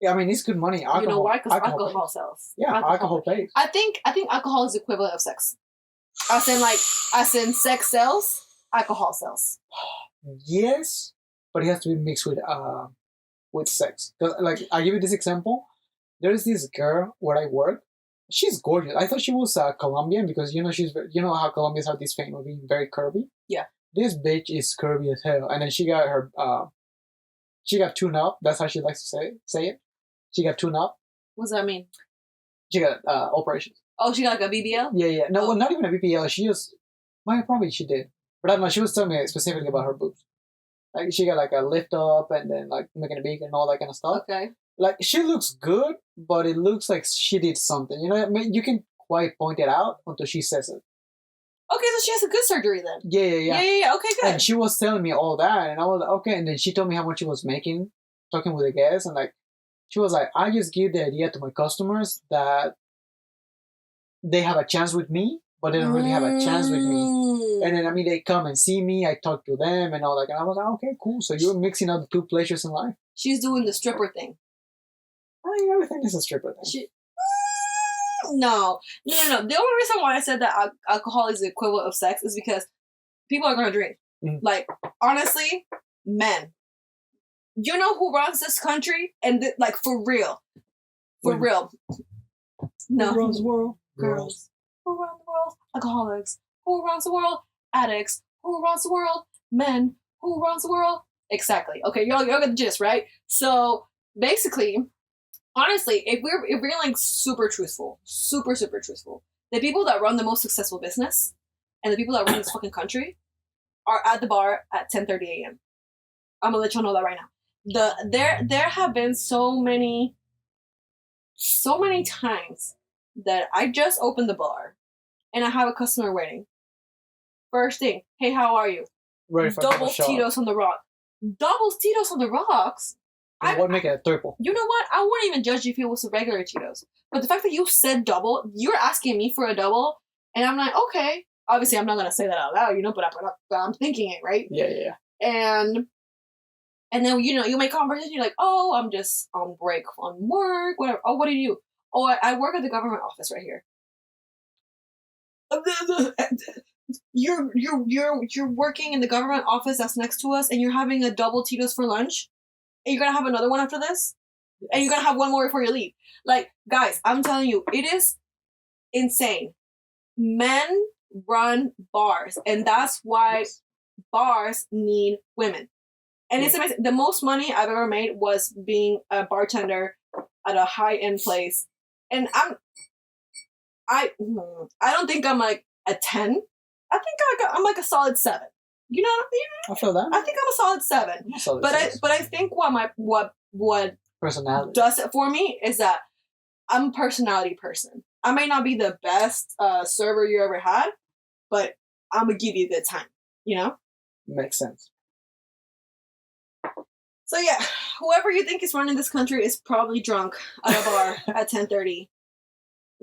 Yeah, I mean, it's good money. Alcohol, You know why? Because alcohol pays. sells. Yeah, alcohol pays. I think alcohol is the equivalent of sex. As in sex sells, alcohol sells. Yes, but it has to be mixed with sex. 'Cause, like, I'll give you this example. There's this girl where I work. She's gorgeous. I thought she was Colombian because how Colombians have this fame of being very curvy. Yeah. This bitch is curvy as hell, and then she got her she got tuned up. That's how she likes to say it. She got tuned up. What does that mean? She got operations. Oh, she got like a BBL? Yeah. No, Oh. well, not even a BPL. She just, well, probably she did, but I don't know. She was telling me specifically about her boobs. Like she got like a lift up and then like making a beacon and all that kind of stuff. Okay. Like she looks good, but it looks like she did something. You know, I mean, you can quite point it out until she says it. Okay, so she has a good surgery then. Yeah. Okay, good. And she was telling me all that, and I was like, okay. And then she told me how much she was making, talking with the guests, and like, she was like, I just give the idea to my customers that they have a chance with me, but they don't really have a chance with me. And then I mean, they come and see me, I talk to them, and all that. And I was like, okay, cool. So you're mixing up the two pleasures in life. She's doing the stripper thing. I think everything is a stripper thing. No. The only reason why I said that alcohol is the equivalent of sex is because people are gonna drink. Like, honestly, men. You know who runs this country? And like, for real. For real. No. Who runs the world? Girls. Who runs the world? Alcoholics. Who runs the world? Addicts. Who runs the world? Men. Who runs the world? Exactly. Okay, y'all get the gist, right? So basically, honestly, if we're like super truthful, super truthful, the people that run the most successful business and the people that run this fucking country are at the bar at 10:30 a.m. I'm gonna let y'all know that right now. There have been so many times that I just opened the bar and I have a customer waiting. First thing, hey, how are you? Ready for Double a shot. Tito's on the rock. Double Tito's on the rocks? What make it a triple? You know what? I wouldn't even judge you if it was a regular Tito's. But the fact that you said double, you're asking me for a double, and I'm like, okay. Obviously, I'm not going to say that out loud, but I'm thinking it, right? Yeah. And then, you make conversation, you're like, oh, I'm just on break on work, whatever. Oh, what do you do? Oh, I work at the government office right here. You're working in the government office that's next to us, and you're having a double Tito's for lunch, and you're gonna have another one after this, and you're gonna have one more before you leave. Like, guys, I'm telling you, it is insane. Men run bars, and that's why bars need women. And it's amazing. The most money I've ever made was being a bartender at a high-end place, and I don't think I'm like a 10. I think I'm like a solid 7. You know what I mean? I feel that. I think I'm a solid 7. But I think what personality does it for me is that I'm a personality person. I may not be the best server you ever had, but I'm gonna give you a good time. You know? Makes sense. So yeah, whoever you think is running this country is probably drunk at a bar at 10:30.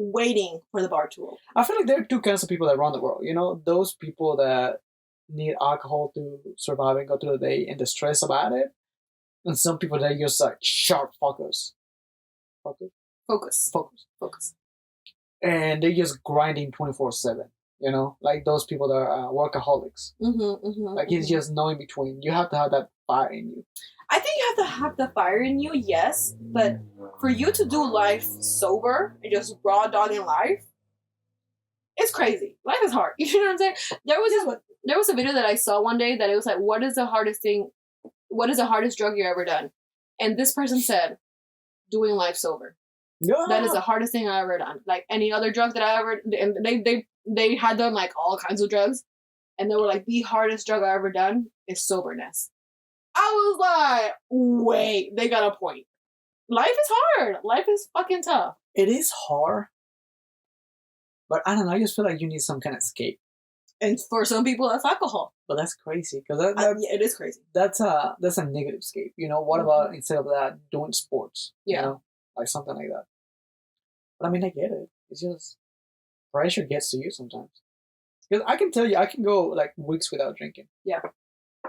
Waiting for the bar to open. I feel like there are two kinds of people that run the world. You know, those people that need alcohol to survive and go through the day and the stress about it, and some people that are just like sharp focus, and they're just grinding 24/7. You know, like those people that are workaholics. Like it's just no in between. You have to have that fire in you. I think you have to have the fire in you, yes, but for you to do life sober and just raw dogging life, it's crazy. Life is hard. You know what I'm saying? There was a video that I saw one day that it was like, what is the hardest drug you ever done? And this person said, doing life sober. Yeah. That is the hardest thing I ever done. Like any other drug that I ever, and they had done like all kinds of drugs, and they were like, the hardest drug I ever done is soberness. I was like, wait, they got a point. Life is hard. Life is fucking tough. It is hard. But I don't know, I just feel like you need some kind of escape. And for some people, that's alcohol. But that's crazy. Because yeah, it is crazy. That's a negative escape. You know, what about instead of that, doing sports? Yeah. You know, like something like that. But I mean, I get it. It's just, pressure gets to you sometimes. Because I can tell you, I can go like weeks without drinking. Yeah.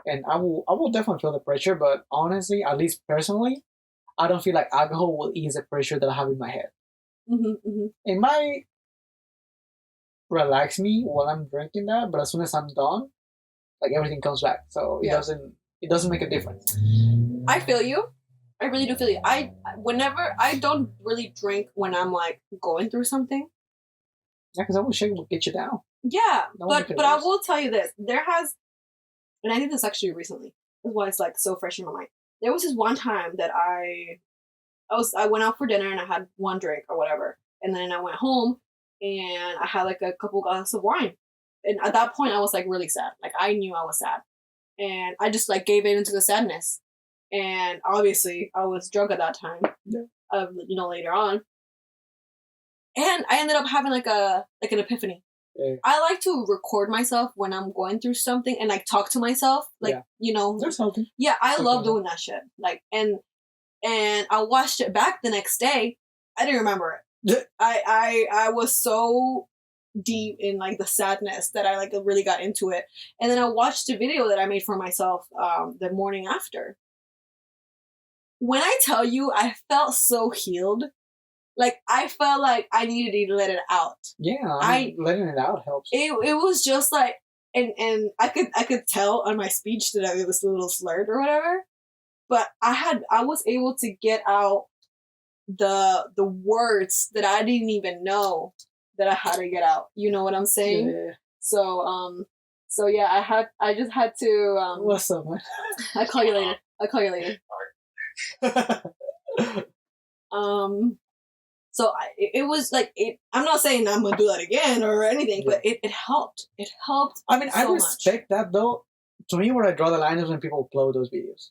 And I will definitely feel the pressure, but honestly, at least personally, I don't feel like alcohol will ease the pressure that I have in my head. It might relax me while I'm drinking that, but as soon as I'm done, like everything comes back. So it doesn't make a difference. I feel you. I really do feel you. I don't really drink when I'm like going through something. Yeah, because I wish it would get you down. Yeah, but I will tell you this. There has, and I did this actually recently. That's why it's like so fresh in my mind. There was this one time that I went out for dinner and I had one drink or whatever, and then I went home and I had like a couple glasses of wine, and at that point I was like really sad. Like I knew I was sad, and I just like gave in into the sadness. And obviously, I was drunk at that time. Yeah. Later on, and I ended up having like an epiphany. Yeah. I like to record myself when I'm going through something and like talk to myself, like There's something. Yeah, I Something love like doing that shit. Like, and I watched it back the next day. I didn't remember it. Yeah. I was so deep in like the sadness that I like really got into it. And then I watched a video that I made for myself the morning after. When I tell you, I felt so healed. Like, I felt like I needed to let it out. Yeah, letting it out helps. It was just like, and I could tell on my speech that it was a little slurred or whatever. But I was able to get out the words that I didn't even know that I had to get out. You know what I'm saying? Yeah. So yeah, I just had to. What's up, man? I'll call you later. So it was like I'm not saying I'm gonna do that again or anything, but it helped. It helped. I mean, I so respect that though. To me, where I draw the line is when people upload those videos.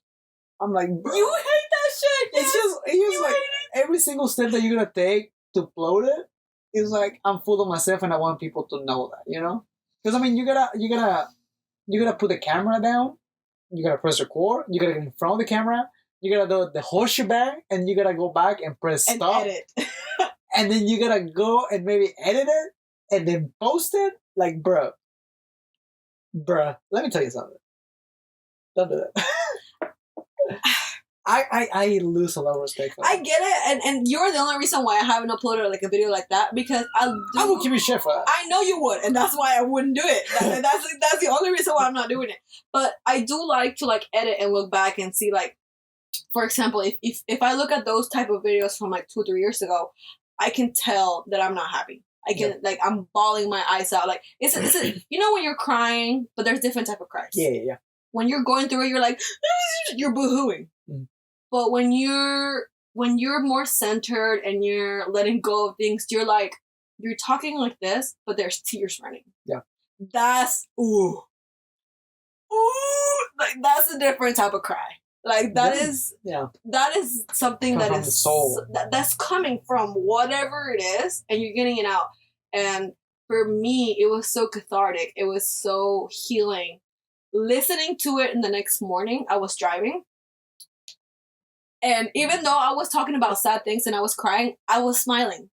I'm like, bro, You hate that shit. it's just like every single step that you're gonna take to upload it is like I'm full of myself and I want people to know that, you know? Because I mean, you gotta put the camera down, you gotta press record, you gotta get in front of the camera, you gotta do the whole shebang, and you gotta go back and press and stop, edit. and then you gotta go and maybe edit it and then post it. Like, bruh, let me tell you something. Don't do that. I lose a lot of respect for that. I get it, and you're the only reason why I haven't uploaded like a video like that, because I will give you shit for that. I know you would, and that's why I wouldn't do it. That's the only reason why I'm not doing it. But I do like to like edit and look back and see, like, for example, if I look at those type of videos from like 2 or 3 years ago, I can tell that I'm not happy. I can like I'm bawling my eyes out. Like it's you know when you're crying, but there's different type of cries. Yeah. When you're going through it, you're like you're boohooing. Mm. But when you're more centered and you're letting go of things, you're talking like this, but there's tears running. Yeah. That's like that's a different type of cry. Like that is something that is the soul. That's coming from whatever it is, and you're getting it out. And for me, it was so cathartic. It was so healing. Listening to it in the next morning, I was driving. And even though I was talking about sad things and I was crying, I was smiling.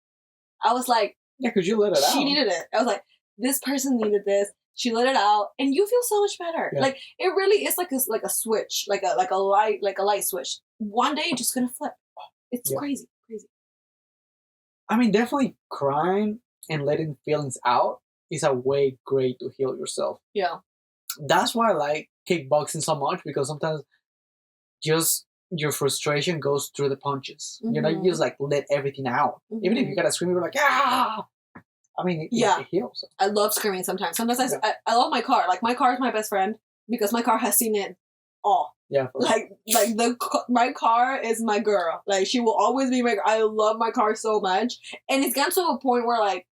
I was like, yeah, because you let it out. She needed it. I was like, this person needed this. She let it out, and you feel so much better. Yeah. Like it really is like a switch, like a light switch. One day it's just gonna flip. It's crazy. I mean, definitely crying and letting feelings out is a way great to heal yourself. Yeah. That's why I like kickboxing so much, because sometimes just your frustration goes through the punches. Mm-hmm. You know, you just like let everything out. Mm-hmm. Even if you gotta scream, you're like, ah! I mean, it heals. I love screaming sometimes. Sometimes I love my car. Like, my car is my best friend because my car has seen it all. Yeah. My car is my girl. Like, she will always be my girl. I love my car so much. And it's gotten to a point where, like,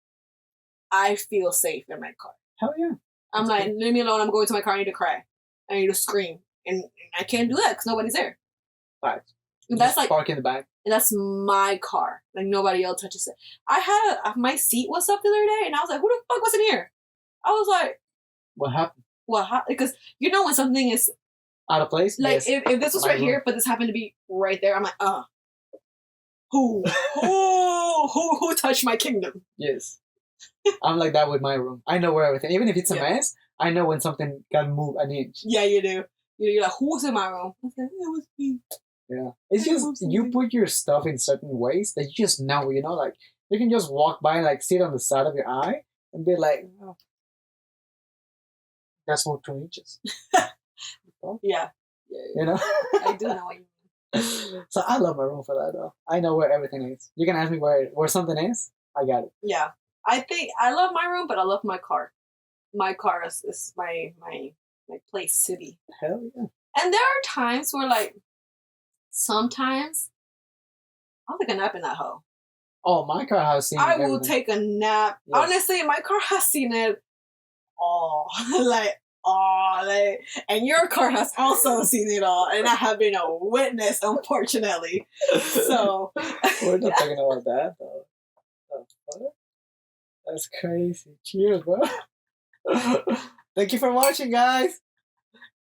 I feel safe in my car. Hell yeah. I'm like, leave me alone. I'm going to my car. I need to cry. I need to scream. And I can't do that because nobody's there. Right. And that's like park in the back. And that's my car. Like, nobody else touches it. I had my seat was up the other day, and I was like, who the fuck was in here? I was like, what happened? Because you know when something is out of place? Like, yes. if this was right here, but this happened to be right there, I'm like, who touched my kingdom? Yes. I'm like that with my room. I know where everything, even if it's a mess, I know when something got moved an inch. Yeah, you do. You're like, who was in my room? I was like, it was me. Yeah. It's just, you put your stuff in certain ways that you just know, you know, like, you can just walk by and, like, see it on the side of your eye and be like, oh, that's more 2 inches. Yeah. You know? I do know what you mean. So I love my room for that, though. I know where everything is. You can ask me where something is, I got it. Yeah. I think I love my room, but I love my car. My car is my place to be. Hell yeah. And there are times where, like, sometimes I'll take a nap in that hoe. Oh, my car has seen I will take a nap. Yes. Honestly, my car has seen it all. Like, all. And your car has also seen it all. And I have been a witness, unfortunately. So We're not talking about that, though. The fuck? That's crazy. Cheers, bro. Thank you for watching, guys.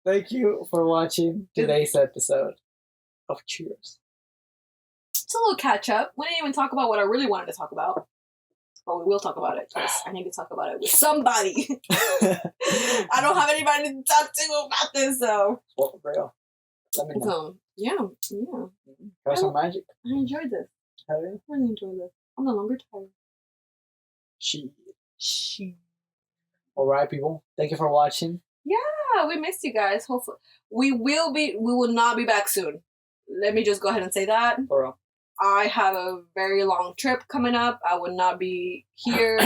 Thank you for watching today's episode of Cheers. it's a little catch up. We didn't even talk about what I really wanted to talk about. But we will talk about it because I need to talk about it with somebody. I don't have anybody to talk to about this, so. Well, for real. Let me know. So, yeah. Have some magic. I enjoyed this. Have you? I really enjoyed this. I'm no longer tired. She. All right, people. Thank you for watching. Yeah, we missed you guys. Hopefully, we will not be back soon. Let me just go ahead and say that. For real. I have a very long trip coming up. I will not be here.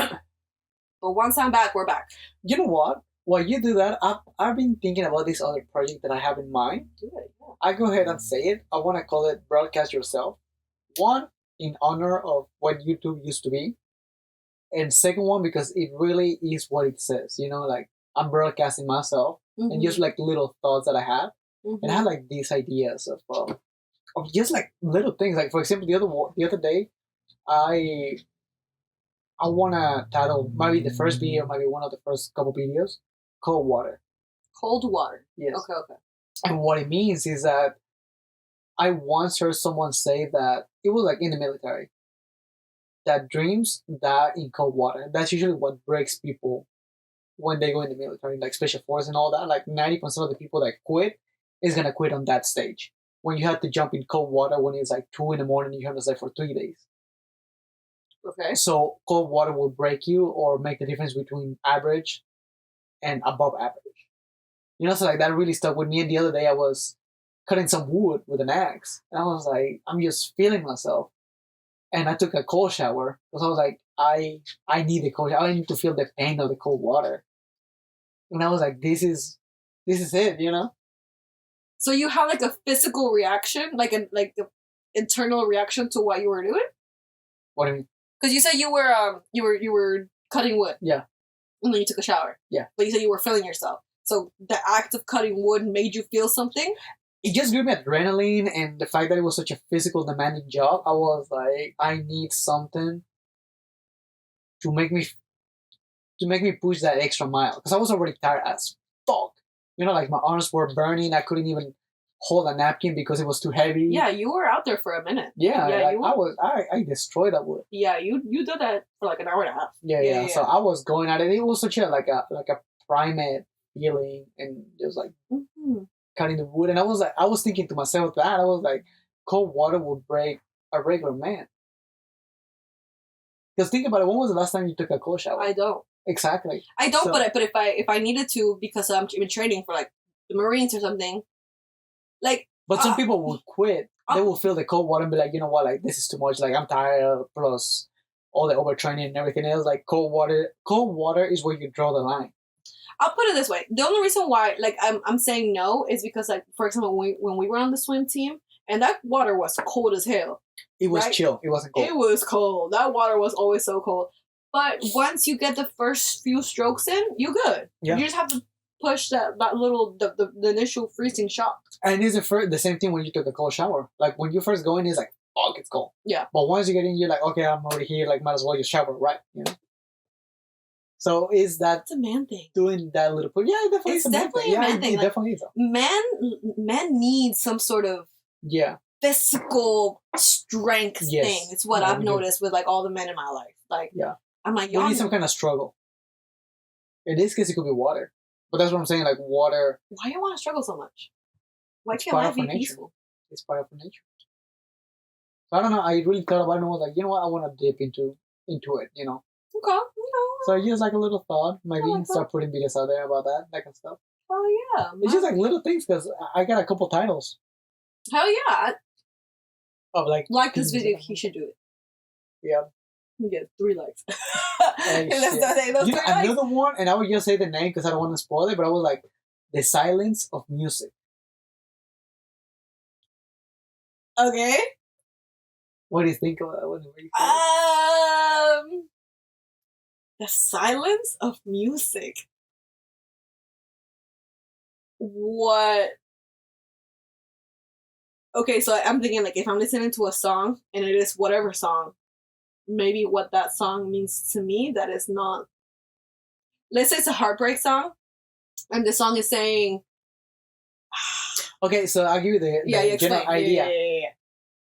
But once I'm back, we're back. You know what? While you do that, I've been thinking about this other project that I have in mind. Do it. Yeah. I go ahead and say it. I want to call it Broadcast Yourself. One, in honor of what YouTube used to be. And second one, because it really is what it says. You know, like I'm broadcasting myself and just like little thoughts that I have. And I had like these ideas of just like little things. Like for example, the other day, I wanna title maybe the first video, maybe one of the first couple videos, Cold Water. Cold water. Yes. Okay. And what it means is that I once heard someone say that it was like in the military that dreams die in cold water. That's usually what breaks people when they go in the military, like special force and all that. Like 90% of the people that quit is gonna quit on that stage. When you have to jump in cold water when it's like 2 a.m, you have to stay for 3 days. Okay. So cold water will break you or make the difference between average and above average. You know, so like that really stuck with me. And the other day I was cutting some wood with an axe. And I was like, I'm just feeling myself. And I took a cold shower because I was like, I need the cold shower. I need to feel the pain of the cold water. And I was like, this is it, you know? So you have like a physical reaction, like the internal reaction to what you were doing? What do you mean? Because you said you were cutting wood. Yeah. And then you took a shower. Yeah. But you said you were feeling yourself. So the act of cutting wood made you feel something? It just gave me adrenaline, and the fact that it was such a physical demanding job, I was like, I need something to make me push that extra mile. Because I was already tired as fuck. You know, like my arms were burning. I couldn't even hold a napkin because it was too heavy. Yeah, you were out there for a minute. Yeah, Yeah, like I destroyed that wood. Yeah, you did that for like an hour and a half. Yeah. So I was going at it. It was such a like a primate feeling, and just like cutting the wood. And I was thinking to myself that I was like, cold water will break a regular man. Because think about it. When was the last time you took a cold shower? I don't. Exactly. I don't. But if I needed to, because I'm in training for like the Marines or something, like. But some people will quit. They will feel the cold water and be like, you know what, like this is too much. Like I'm tired. Plus all the overtraining and everything else. Like cold water is where you draw the line. I'll put it this way: the only reason why, like, I'm saying no is because, like, for example, when we were on the swim team, and that water was cold as hell. It was chill. It wasn't cold. It was cold. That water was always so cold. But once you get the first few strokes in, you're good. Yeah. You just have to push that little the initial freezing shock. And it's the same thing when you took a cold shower. Like when you first go in, it's like, fuck, it's cold. Yeah. But once you get in, you're like, okay, I'm already here. Like, might as well just shower, right? You know. So is that it's a man thing? Doing that little push? Yeah, it definitely it's is definitely a man thing. It definitely is. Men need some sort of physical strength thing. It's what I've noticed with like all the men in my life. Like I'm like, you need some kind of struggle. In this case, it could be water, but that's what I'm saying. Like water. Why do you want to struggle so much? Why can't life be peaceful? It's part of nature. So I don't know. I really thought about it and was like, you know what? I want to dip into it. You know. Okay. So just like a little thought, maybe start putting videos out there about that kind of stuff. Oh yeah. It's just like little things because I got a couple titles. Hell yeah. Of like this video, he should do it. Yeah. You get 3 likes. Another one, and I would just say the name because I don't want to spoil it, but I was like, The Silence of Music. Okay. What do you think of that? The Silence of Music. what. Okay, so I'm thinking like if I'm listening to a song and it is whatever song, maybe what that song means to me that is not. Let's say it's a heartbreak song, and the song is saying. Okay, so I'll give you the Yeah, general explain. idea. Yeah.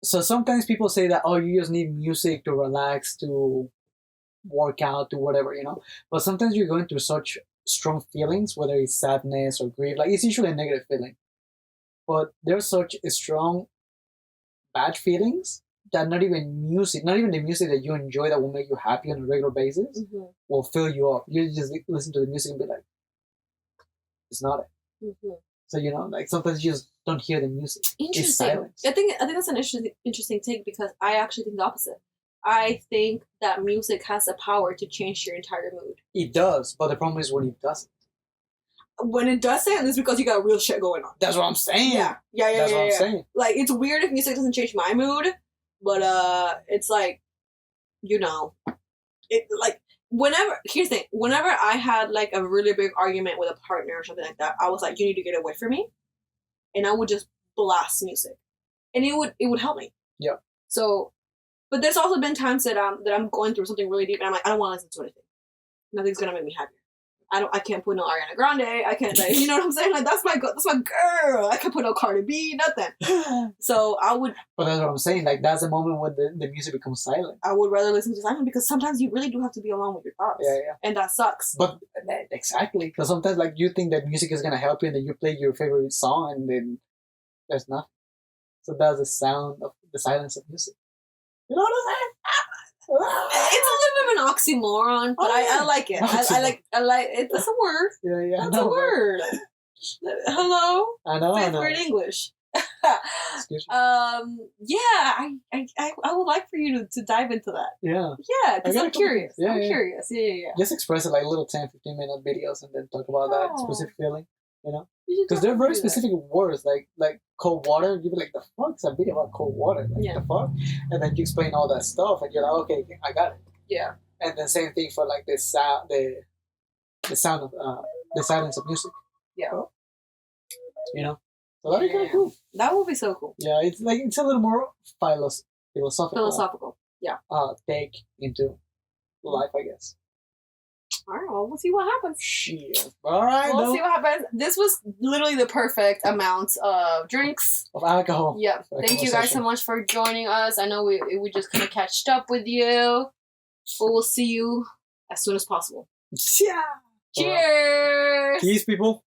So sometimes people say that, oh, you just need music to relax, to work out, to whatever, you know. But sometimes you're going through such strong feelings, whether it's sadness or grief. Like, it's usually a negative feeling. But there's such a strong bad feelings that not even music, not even the music that you enjoy that will make you happy on a regular basis, Mm-hmm. will fill you up. You just listen to the music and be like, it's not it. Mm-hmm. So, you know, like sometimes you just don't hear the music. It's Interesting. silence. I think that's an interesting take because I actually think the opposite. I think that music has the power to change your entire mood. It does, but the problem is when it doesn't. When it doesn't, it's because you got real shit going on. That's what I'm saying. Yeah. That's what I'm saying. Like, it's weird if music doesn't change my mood, but it's like, you know, it like here's the thing, whenever I had like a really big argument with a partner or something like that, I was like, you need to get away from me, and I would just blast music, and it would help me. Yeah. So, but there's also been times that I'm going through something really deep, and I'm like, I don't want to listen to anything. Nothing's gonna make me happier. I can't put no Ariana Grande. I can't, like, you know what I'm saying? Like, that's my girl. I can't put no Cardi B, nothing. So I would. But that's what I'm saying. Like, that's the moment when the music becomes silent. I would rather listen to silence because sometimes you really do have to be alone with your thoughts. Yeah. And that sucks. But exactly, because sometimes like you think that music is gonna help you, and then you play your favorite song, and then there's nothing. So that's the sound of the silence of music. You know what I'm saying? It's a little bit of an oxymoron, but I like it. I like it. That's a word. Yeah. That's a word. Hello. I know. Fifth grade English. Excuse me. Yeah, I would like for you to dive into that. Yeah. Yeah, because I'm curious. Yeah, I'm yeah. curious. Yeah. Just express it like little 10, 15-minute videos, and then talk about that Oh. specific feeling. You know, You should because they're very definitely do that. specific words, like cold water. You be like, the fuck's a video about cold water? Like, Yeah. the fuck? And then you explain all that stuff, and you're like, okay, I got it. Yeah. And then same thing for like the sound, the sound of the silence of music. Yeah. You know, so that'd be kind of cool. That would be so cool. Yeah, it's a little more philosophical. Yeah. Take into life, I guess. All right. Well, we'll see what happens. Shit. All right. We'll see what happens. This was literally the perfect amount of drinks. Of alcohol. Yeah. For Thank you guys so much for joining us. I know we just kind of catched up with you, but we'll see you as soon as possible. Yeah. Cheers. Peace, people.